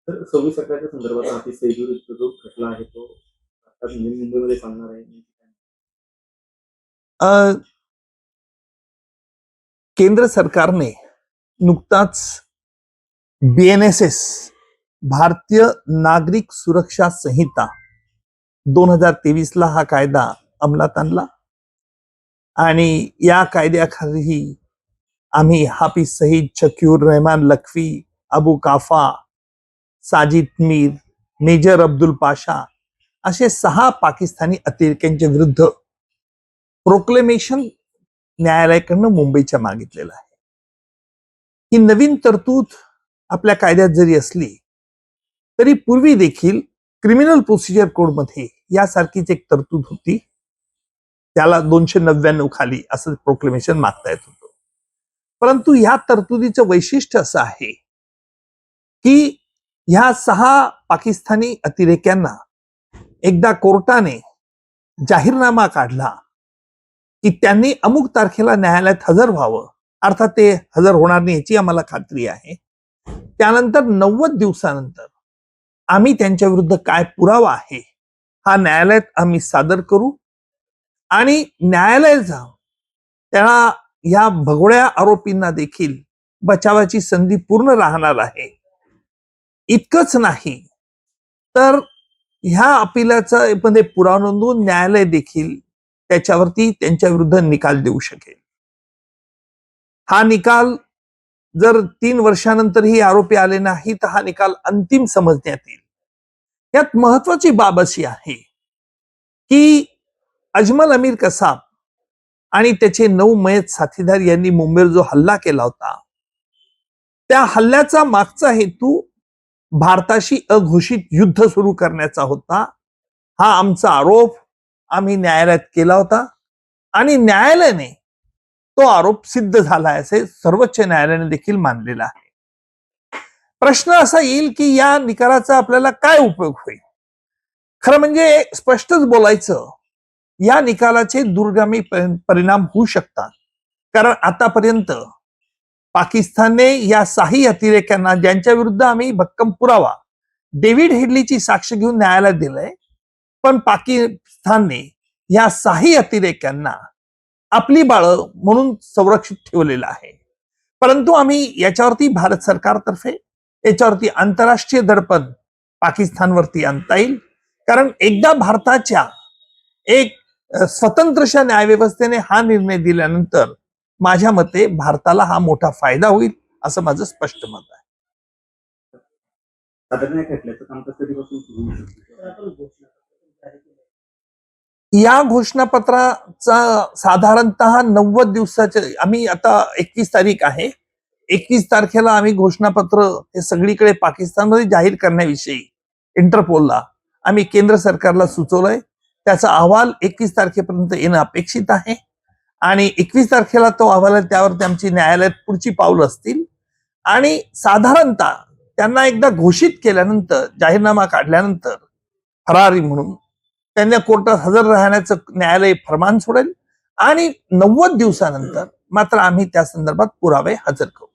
तर सव्वीस सरकारच्या संदर्भात आतिश सेजूरीचा जो खटला आहे तो आता नवी मुंबईमध्ये चालणार आहे. अ, केंद्र सरकारने नुकताच BNSS भारतीय नागरिक सुरक्षा संहिता 2023 ला हा कायदा अंमलात आणला आणि या कायद्याखाली आम्ही हाफिज सईद, शकीर रहमान लखवी, अबू काफा, साजिद मीर, मेजर अब्दुल पाशा असे 6 पाकिस्तानी अतिरेक्यांच्या विरुद्ध प्रोक्लेमेशन न्यायालयाकडनं मुंबईच्या मागितलेलं आहे. ही नवीन तरतूद आपल्या कायद्यात जरी असली तरी पूर्वी देखील क्रिमिनल प्रोसिजर कोड मध्ये यासारखीच एक तरतूद होती. त्याला 299 खाली असं प्रोक्लेमेशन मागता येत होतं. परंतु या तरतुदीचं वैशिष्ट्य असं आहे की ह्या 6 पाकिस्तानी अतिरेक्यांना एकदा कोर्टाने जाहीरनामा काढला की त्यांनी अमुक तारखेला न्यायालयात हजर व्हावं, अर्थात ते हजर होणार नाही याची आम्हाला खात्री आहे. त्यानंतर 90 दिवसानंतर आम्ही त्यांच्या विरुद्ध काय पुरावा आहे हा न्यायालयात आम्ही सादर करू आणि न्यायालयाचा त्याला या भगोड्या आरोपींना देखील बचावाची संधी पूर्ण राहणार आहे. इतकंच नाही तर ह्या अपिलाचा मध्ये पुरावा नोंदवून न्यायालय देखील त्याच्यावरती त्यांच्या विरुद्ध निकाल देऊ शकेल. हा निकाल जर 3 वर्षानंतरही आरोपी आले नाही तर हा निकाल अंतिम समजण्यात येईल. यात महत्वाची बाब अशी आहे की अजमल अमीर कसाब आणि त्याचे 9 मयत साथीदार यांनी मुंबईवर जो हल्ला केला होता त्या हल्ल्याचा मागचा हेतू भारताशी अघोषित युद्ध सुरू करण्याचा होता. हा आमचा आरोप आम्ही न्यायालयात केला होता आणि न्यायालयाने तो आरोप सिद्ध झाला असे सर्वोच्च न्यायालयाने देखील मानलेला आहे. प्रश्न असा येईल की या निकालाचा आपल्याला काय उपयोग होईल. खरं म्हणजे स्पष्टच बोलायचं, या निकालाचे दूरगामी परिणाम होऊ शकतात. कारण आतापर्यंत पाकिस्तानने या 6 अतिरेक्यांना ज्यांच्या विरुद्ध आम्ही भक्कम पुरावा डेव्हिड हेडलीची साक्ष घेऊन न्यायालयात दिलंय, पण पाकिस्तानने या 6 अतिरेक्यांना आपली बाळं म्हणून संरक्षित ठेवलेलं आहे. परंतु आम्ही याच्यावरती भारत सरकारतर्फे याच्यावरती आंतरराष्ट्रीय दडपण पाकिस्तानवरती आणता येईल. कारण एकदा भारताच्या एक स्वतंत्रशा न्यायव्यवस्थेने हा निर्णय दिल्यानंतर माझ्या मते भारताला हा मोठा फायदा होईल असं माझं स्पष्ट मत आहे. या घोषणापत्राचा साधारणतः 90 दिवसाचे, आम्ही आता 21 तारीख आहे, 21 तारखेला आम्ही घोषणापत्र हे सगळीकडे पाकिस्तानमध्ये जाहीर करण्याविषयी इंटरपोलला आम्ही केंद्र सरकारला सुचवलंय. त्याचा अहवाल 21 तारखेपर्यंत येणं अपेक्षित आहे आणि 21 तारखेला तो अहवाल त्यावरती आमची न्यायालयात पुढची पाऊल असतील आणि साधारणतः त्यांना एकदा घोषित केल्यानंतर, जाहीरनामा काढल्यानंतर फरारी म्हणून त्यांना कोर्टात हजर राहण्याचं न्यायालय फरमान सोडेल आणि 90 दिवसानंतर मात्र आम्ही त्या संदर्भात पुरावे हजर करू.